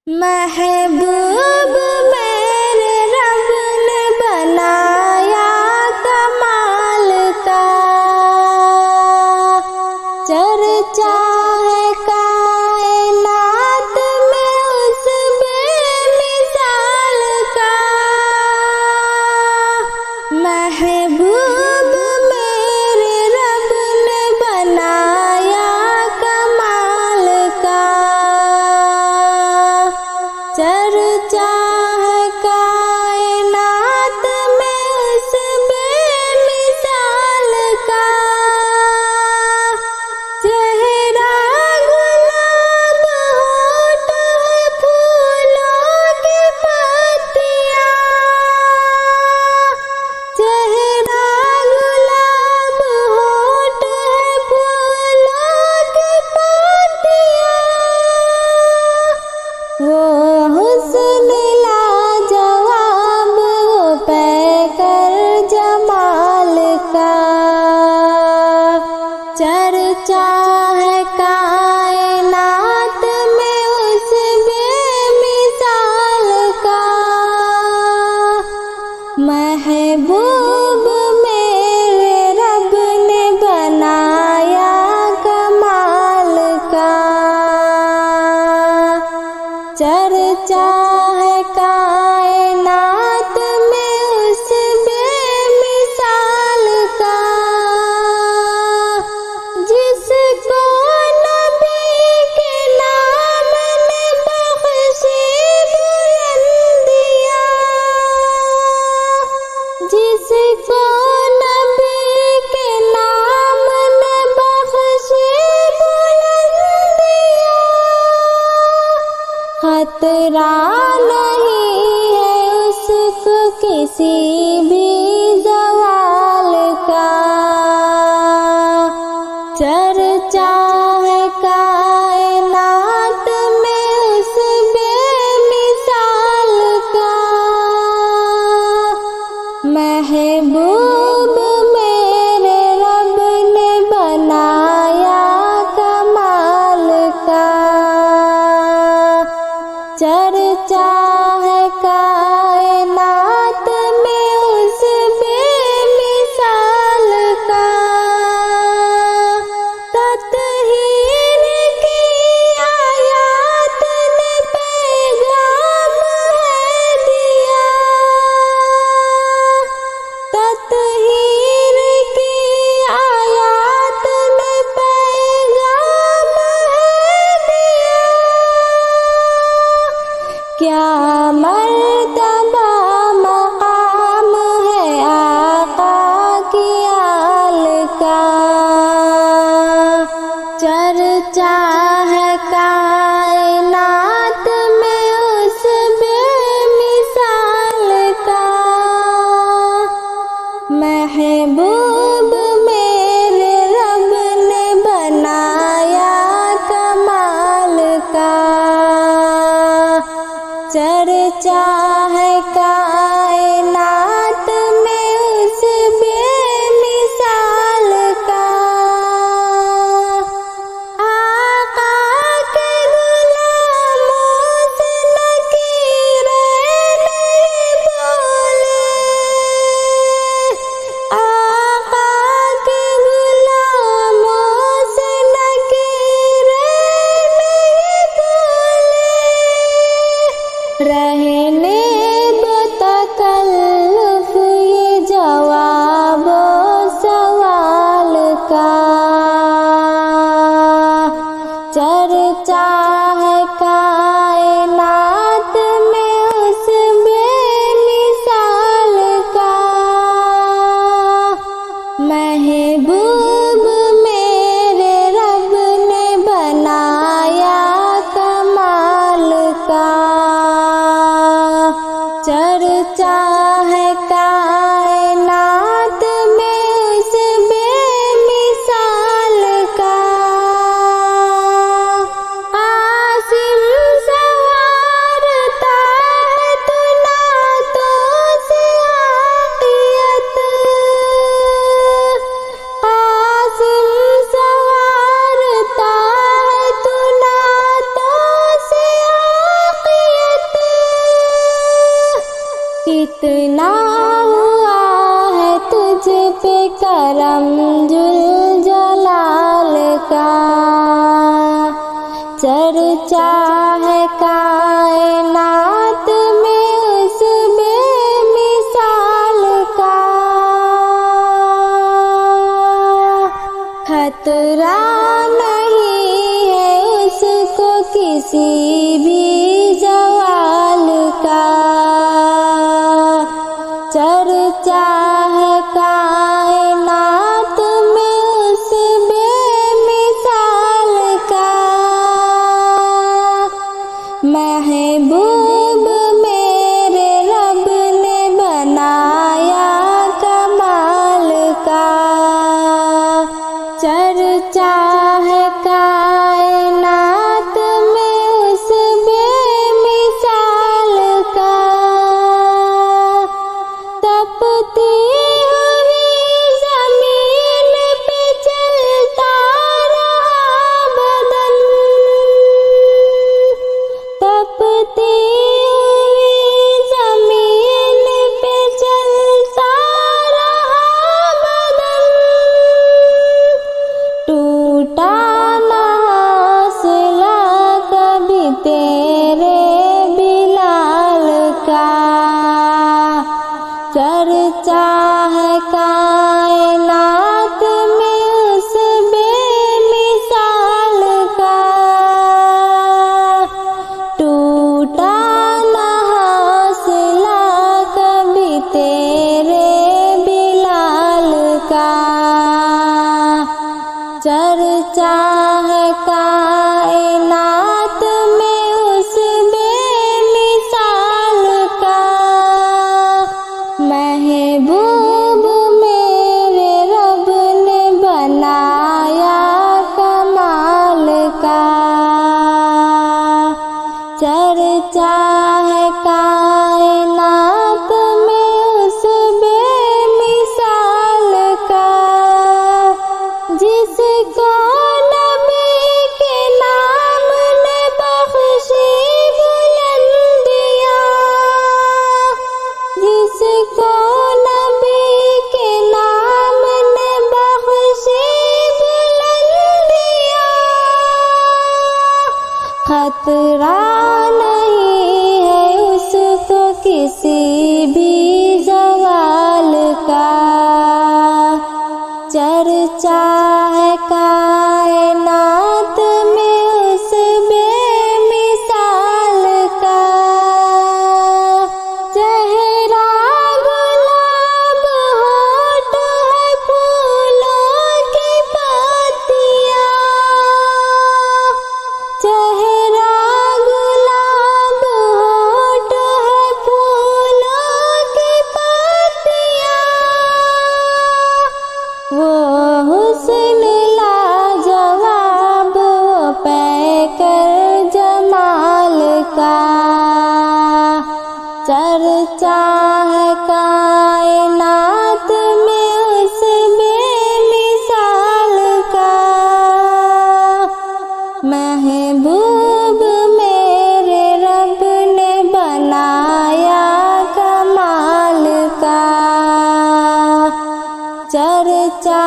محبوب میرے رب نے بنایا کمال کا، چرچا ہے کائنات میں اس بے مثال کا۔ محبوب میرے رب نے بنایا کمال کا، چرچا ہے کائنات میں اس بے مثال کا۔ چہرہ گلاب ہونٹ ہے پھولوں کی پتیاں، چہرہ گلاب ہونٹ ہے پھولوں کی پتیاں، وہ حسن لاجواب وہ پیکر جمال کا، چرچا ہے کائنات میں اس بے مثال کا۔ محبوب میرے رب نے بنایا کمال کا، چرچا ہے کائنات میں اس بے مثال کا۔ جس کو نبی کے نام نے بخشی بلندیاں، جس کو نبی کے نام نے بخشی بلندیاں، خطرہ نہیں ہے اس کو کسی بھی زوال کا، چرچا ہے کائنات میں اس بے مثال کا۔ محبوب میرے رب نے بنایا کمال کا، چرچا ہے کائنات میں اس بے مثال کا۔ تطہیر کی آیات نے پیغام ہے دیا، تطہیر کی آیات نے پیغام ہے دیا، کیا مرتبہ مقام ہے آقا کی آل کا، چرچا ہے کائنات میں اس بے مثال کا۔ محبوب میرے رب نے بنایا کمال کا، چرچا ہے کائنات میں اس بے مثال کا۔ آقا کے غلاموں سے نکیریں نہیں بولے، آقا کے غلاموں سے نکیریں نہیں بولے، رہنے دو تکلف یہ جواب و سوال کا، چرچا ہے کائنات میں اس بے مثال کا۔ محبوب میرے رب نے بنایا کمال کا، چرچا ہے کائنات میں اس بے مثال کا۔ قاسم سوارتا ہے تو نعتوں سے عافیت، قاسم سوارتا ہے تو نعتوں سے عافیت، کتنا ہوا ہے تجھ پہ کرم ذوالجلال کا، چرچا ہے کائنات میں اس بے مثال کا، خطرہ نہیں ہے اس کو کسی بھی زوال کا، چرچا ہے کائنات میں اس بے مثال کا، محبوب میرے رب نے بنایا کمال کا، چرچا ہے کائنات میں اس بے مثال کا، تپتی ہوئی زمین پہ چلتا رہا بدن، تپتی ہوئی زمین پہ چلتا رہا بدن، ٹوٹا نہ حوصلہ کبھی تیرے بلال کا، چرچا ہے کائنات میں اس بے مثال کا، ٹوٹا نہ حوصلہ کبھی تیرے بلال کا، چرچا ہے کائنات میں اس بے مثال کا، محبوب میرے رب نے بنایا کمال کا، چرچا ہے کائنات میں اس بے مثال کا، جس کو نبی کے نام نے بخشی بلندیاں، جس کو نبی کے نام نے بخشی بلندیاں، خطرہ نہیں ہے اس کو کسی بھی زوال کا، چرچا ہے کائنات میں اس بے مثال کا، چہرہ گلاب ہونٹ ہے پھولوں کی پتیاں، چہرہ گلاب ہونٹ ہے پھولوں کی پتیاں، وہ حسن لاجواب وہ پیکر جمال کا، چرچا ہے کائنات میں اس بے مثال کا، محبوب میرے رب نے بنایا کمال کا، چرچا